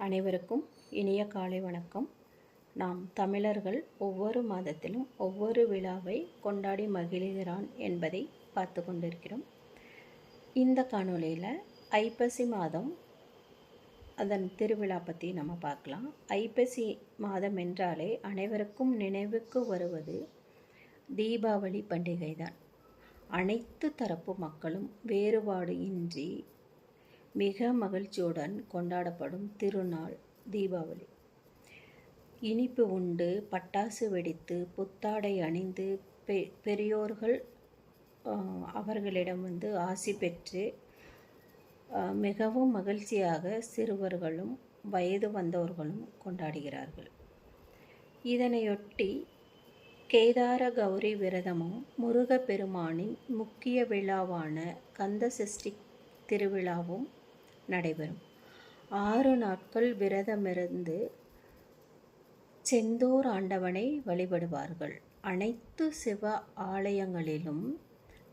அனைவருக்கும் இனிய காலை வணக்கம். நாம் தமிழர்கள் ஒவ்வொரு மாதத்திலும் ஒவ்வொரு விழாவை கொண்டாடி மகிழ்கிறான் என்பதை பார்த்து கொண்டிருக்கிறோம். இந்த காணொளியில் ஐப்பசி மாதம் அதன் திருவிழா பற்றி நம்ம பார்க்கலாம். ஐப்பசி மாதம் என்றாலே அனைவருக்கும் நினைவுக்கு வருவது தீபாவளி பண்டிகை தான். அனைத்து தரப்பு மக்களும் வேறுபாடு இன்றி மிக மகிழ்ச்சியுடன் கொண்டாடப்படும் திருநாள் தீபாவளி. இனிப்பு உண்டு, பட்டாசு வெடித்து, புத்தாடை அணிந்து, பெரியோர்கள் அவர்களிடம் ஆசி பெற்று மிகவும் மகிழ்ச்சியாக சிறுவர்களும் வயது வந்தவர்களும் கொண்டாடுகிறார்கள். இதனையொட்டி கேதார கௌரி விரதமும் முருகப்பெருமானின் முக்கிய விழாவான கந்த சஷ்டி திருவிழாவும் நடைபெறும். 6 நாட்கள் விரதமிருந்து செந்தூர் ஆண்டவனை வழிபடுவார்கள். அனைத்து சிவ ஆலயங்களிலும்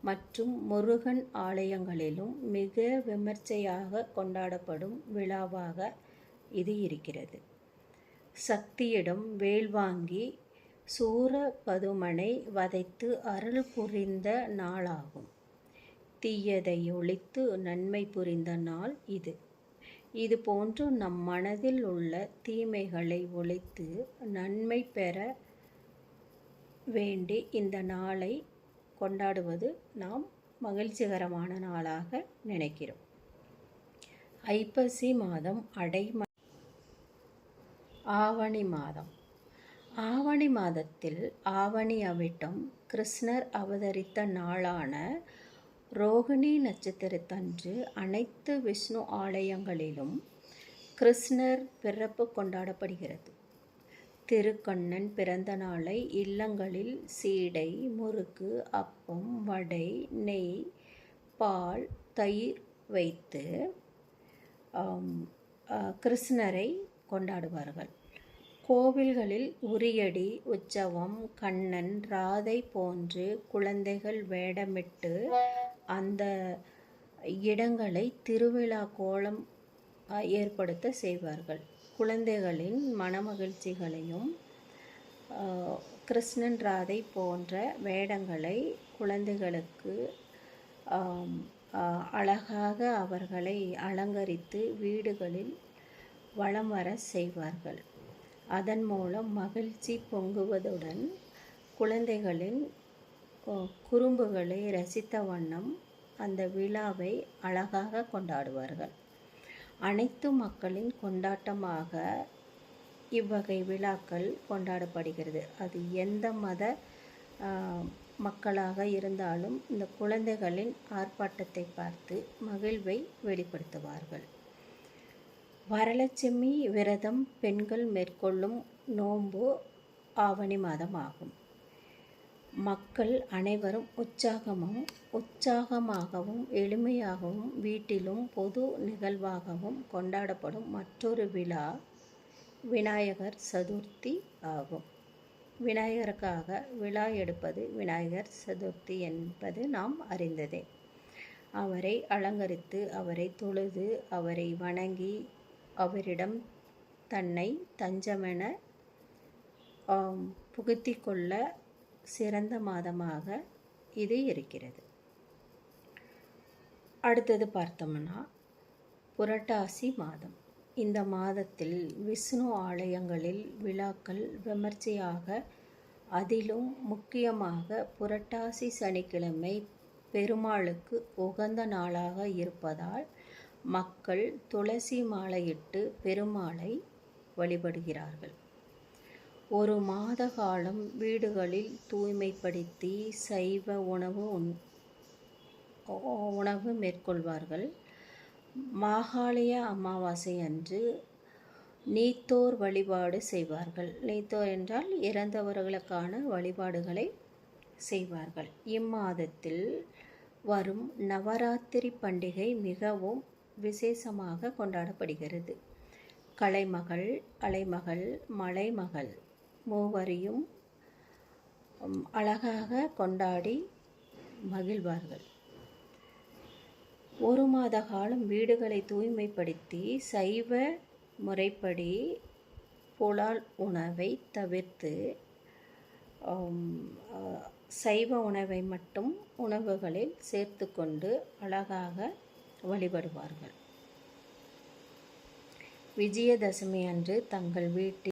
மற்றும் முருகன் ஆலயங்களிலும் மிக விமர்சையாக கொண்டாடப்படும் விழாவாக இது இருக்கிறது. சக்தியிடம் வேல் வாங்கி சூர பதுமனை வதைத்து அருள் புரிந்த நாளாகும். தீயதை ஒழித்து நன்மை புரிந்த நாள் இது. இது போன்று நம் மனதில் உள்ள தீமைகளை ஒழித்து நன்மை பெற வேண்டி இந்த நாளை கொண்டாடுவது நாம் மகிழ்ச்சிகரமான நாளாக நினைக்கிறோம். ஐப்பசி மாதம் ஆவணி மாதம். ஆவணி மாதத்தில் ஆவணி அவிட்டம் கிருஷ்ணர் அவதரித்த நாளான ரோகிணி நட்சத்திரத்தன்று அனைத்து விஷ்ணு ஆலயங்களிலும் கிருஷ்ணர் பிறப்பு கொண்டாடப்படுகிறது. திருக்கண்ணன் பிறந்த நாளை இல்லங்களில் சீடை, முறுக்கு, அப்பம், வடை, நெய், பால், தயிர் வைத்து கிருஷ்ணரை கொண்டாடுவார்கள். கோவில்களில் உரியடி, உற்சவம், கண்ணன், ராதை போன்று குழந்தைகள் வேடமிட்டு அந்த இடங்களை திருவிழா கோலம் ஏற்படுத்த செய்வார்கள். குழந்தைகளின் மனமகிழ்ச்சிகளையும் கிருஷ்ணன், ராதை போன்ற வேடங்களை குழந்தைகளுக்கு அழகாக அவர்களை அலங்கரித்து வீடுகளில் வலம் வர செய்வார்கள். அதன் மூலம் மகிழ்ச்சி பொங்குவதுடன் குழந்தைகளின் குறும்புகளை ரசித்த வண்ணம் அந்த விழாவை அழகாக கொண்டாடுவார்கள். அனைத்து மக்களின் கொண்டாட்டமாக இவ்வகை விழாக்கள் கொண்டாடப்படுகிறது. அது எந்த மத மக்களாக இருந்தாலும் இந்த குழந்தைகளின் ஆர்ப்பாட்டத்தை பார்த்து மகிழ்வை வெளிப்படுத்துவார்கள். வரலட்சுமி விரதம் பெண்கள் மேற்கொள்ளும் நோன்பு ஆவணி மாதம் ஆகும். மக்கள் அனைவரும் உற்சாகமாகவும் எளிமையாகவும் வீட்டிலும் பொது நிகழ்வாகவும் கொண்டாடப்படும் மற்றொரு விழா விநாயகர் சதுர்த்தி ஆகும். விநாயகருக்காக விழா எடுப்பது விநாயகர் சதுர்த்தி என்பது நாம் அறிந்ததே. அவரை அலங்கரித்து, அவரை தொழுது, அவரை வணங்கி, அவரிடம் தன்னை தஞ்சமென புகுத்தி கொள்ள சிறந்த மாதமாக இது இருக்கிறது. அடுத்தது பார்த்தோம்னா புரட்டாசி மாதம். இந்த மாதத்தில் விஷ்ணு ஆலயங்களில் விழாக்கள் விமர்சையாக, அதிலும் முக்கியமாக புரட்டாசி சனிக்கிழமை பெருமாளுக்கு உகந்த நாளாக இருப்பதால் மக்கள் துளசி மாலையிட்டு பெருமாளை வழிபடுகிறார்கள். ஒரு மாத காலம் வீடுகளில் தூய்மைப்படுத்தி சைவ உணவு மேற்கொள்வார்கள். மாகாளய அமாவாசை அன்று நீத்தோர் வழிபாடு செய்வார்கள். நீத்தோர் என்றால் இறந்தவர்களுக்கான வழிபாடுகளை செய்வார்கள். இம்மாதத்தில் வரும் நவராத்திரி பண்டிகை மிகவும் விசேஷமாக கொண்டாடப்படுகிறது. கலைமகள், அலைமகள், மலைமகள் மூவரையும் அழகாக கொண்டாடி மகிழ்வார்கள். ஒரு மாத காலம் வீடுகளை தூய்மைப்படுத்தி சைவ முறைப்படி புலால் உணவை தவிர்த்து சைவ உணவை மட்டும் உணவுகளில் சேர்த்து கொண்டு அழகாக வழிபடுவார்கள். விஜயதசமி அன்று தங்கள் வீட்டில்